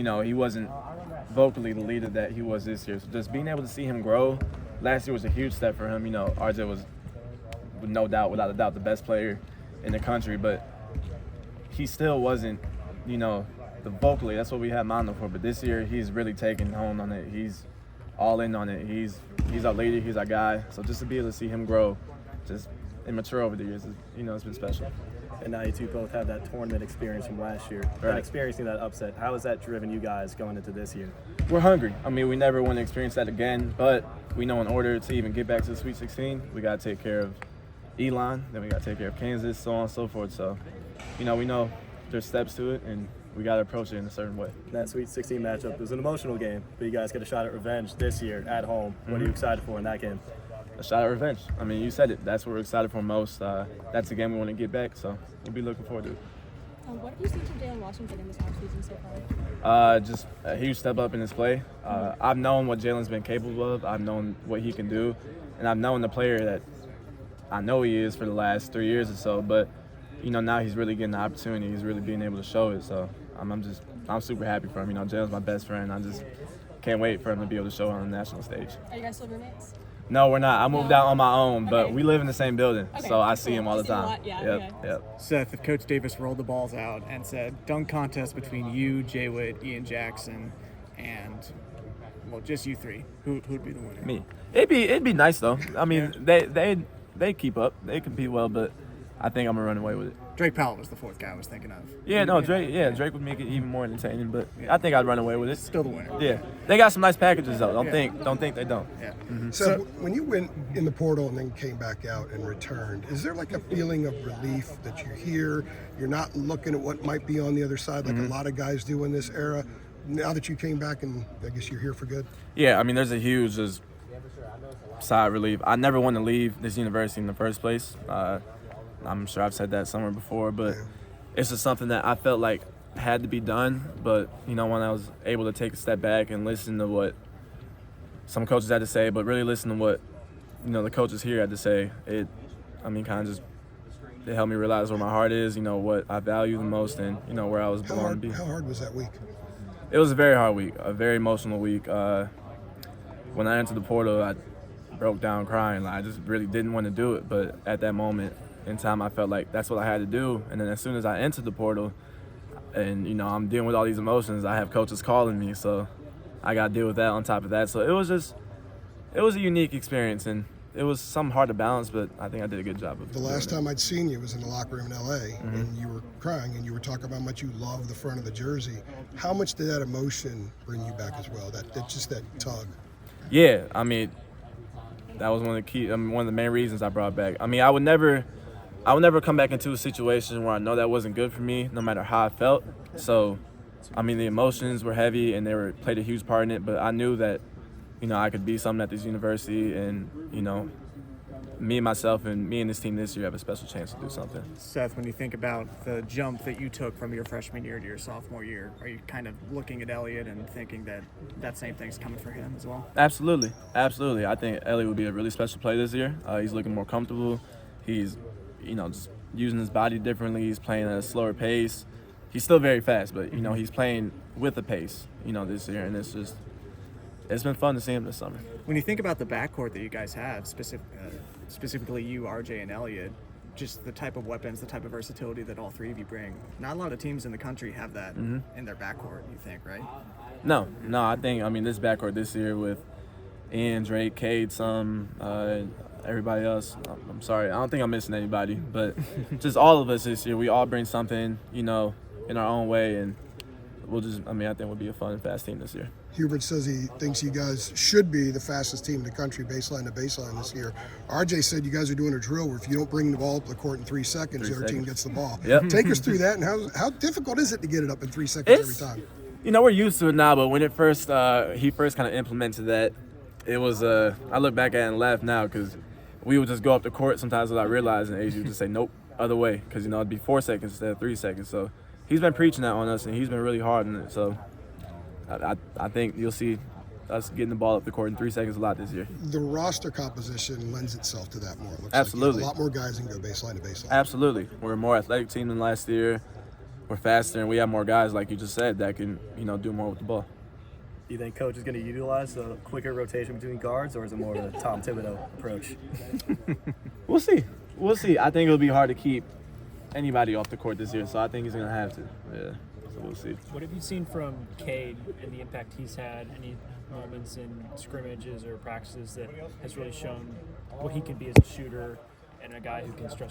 he wasn't vocally the leader that he was this year. So just being able to see him grow, last year was a huge step for him. RJ was, with no doubt, without a doubt, the best player in the country, but he still wasn't, the vocally, that's what we had Mondo for. But this year, he's really taken home on it. He's all in on it. He's our leader. He's our guy. So just to be able to see him grow, just and mature over the years, it's been special. And now you two both have that tournament experience from last year. Right. And experiencing that upset, how has that driven you guys going into this year? We're hungry. We never want to experience that again, but we know in order to even get back to the Sweet 16, we got to take care of Elon, then we got to take care of Kansas, so on and so forth. So, we know there's steps to it, and we got to approach it in a certain way. That Sweet 16 matchup was an emotional game, but you guys get a shot at revenge this year at home. What are you excited for in that game? A shot at revenge. You said it. That's what we're excited for most. That's the game we want to get back, so we'll be looking forward to it. What have you seen from Jalen Washington in this offseason so far? Just a huge step up in his play. I've known what Jalen's been capable of. I've known what he can do, and I've known the player that I know he is for the last 3 years or so. But now he's really getting the opportunity. He's really being able to show it. So I'm super happy for him. Jalen's my best friend. I just can't wait for him to be able to show it on the national stage. Are you guys still roommates? No, we're not. I moved out on my own, but Okay. we live in the same building, Okay, so I cool. see him all the You see him a time. lot? Yeah, Yep, okay. yep. Seth, if Coach Davis rolled the balls out and said dunk contest between you, Jay Witt, Ian Jackson, and just you three, who'd be the winner? Me. It'd be nice though. They keep up. They compete well, but I think I'm gonna run away with it. Drake Powell was the fourth guy I was thinking of. Yeah, no, Drake. Yeah, Drake would make it even more entertaining, but I think I'd run away with it. Still the winner. Yeah, they got some nice packages though. Don't think they don't. Yeah. So when you went in the portal and then came back out and returned, is there like a feeling of relief that you're here? You're not looking at what might be on the other side like a lot of guys do in this era. Now that you came back and I guess you're here for good? Yeah, there's a huge sigh of relief. I never wanted to leave this university in the first place. I'm sure I've said that somewhere before, but it's just something that I felt like had to be done. But, when I was able to take a step back and listen to what some coaches had to say, but really listen to what, the coaches here had to say, it helped me realize where my heart is, what I value the most, and, where I was belonging to be. How hard was that week? It was a very hard week, a very emotional week. When I entered the portal, I broke down crying. I just really didn't want to do it, but at that moment in time, I felt like that's what I had to do. And then as soon as I entered the portal, and I'm dealing with all these emotions, I have coaches calling me, so I got to deal with that on top of that. So it was a unique experience, and it was something hard to balance, but I think I did a good job of it. The last time I'd seen you was in the locker room in L.A., and you were crying, and you were talking about how much you love the front of the jersey. How much did that emotion bring you back as well, that tug? Yeah, that was one of the main reasons I brought back. I would never come back into a situation where I know that wasn't good for me, no matter how I felt. So, the emotions were heavy, and they played a huge part in it, but I knew that, I could be something at this university, and, me and myself and me and this team this year have a special chance to do something. Seth, when you think about the jump that you took from your freshman year to your sophomore year, are you kind of looking at Elliott and thinking that same thing's coming for him as well? Absolutely. I think Elliott would be a really special player this year. He's looking more comfortable. He's, just using his body differently. He's playing at a slower pace. He's still very fast, but, he's playing with a pace, this year, and it's been fun to see him this summer. When you think about the backcourt that you guys have, specifically you, RJ, and Elliott, just the type of weapons, the type of versatility that all three of you bring, not a lot of teams in the country have that in their backcourt, you think, right? No, I think, this backcourt this year with Ian, Drake, Cade, everybody else, I'm sorry, I don't think I'm missing anybody, but just all of us this year, we all bring something, in our own way, and we'll just, I think we'll be a fun and fast team this year. Hubert says he thinks you guys should be the fastest team in the country baseline to baseline this year. RJ said you guys are doing a drill where if you don't bring the ball up the court in 3 seconds, the other team gets the ball. Yep. Take us through that, and how difficult is it to get it up in 3 seconds every time? We're used to it now, but when he first kind of implemented that, it was, I look back at it and laugh now because we would just go up the court sometimes without realizing, and AJ would just say, nope, other way, because, it'd be 4 seconds instead of 3 seconds. So he's been preaching that on us, and he's been really hard on it. So I think you'll see us getting the ball up the court in 3 seconds a lot this year. The roster composition lends itself to that more. It looks Absolutely. Like you have a lot more guys can go baseline to baseline. Absolutely. We're a more athletic team than last year. we're faster and we have more guys, like you just said, that can, do more with the ball. Do you think coach is going to utilize a quicker rotation between guards, or is it more of a Tom Thibodeau approach? We'll see. I think it'll be hard to keep anybody off the court this year, so I think he's going to have to. Yeah, so we'll see. What have you seen from Cade and the impact he's had? Any moments in scrimmages or practices that has really shown what he can be as a shooter and a guy who can stretch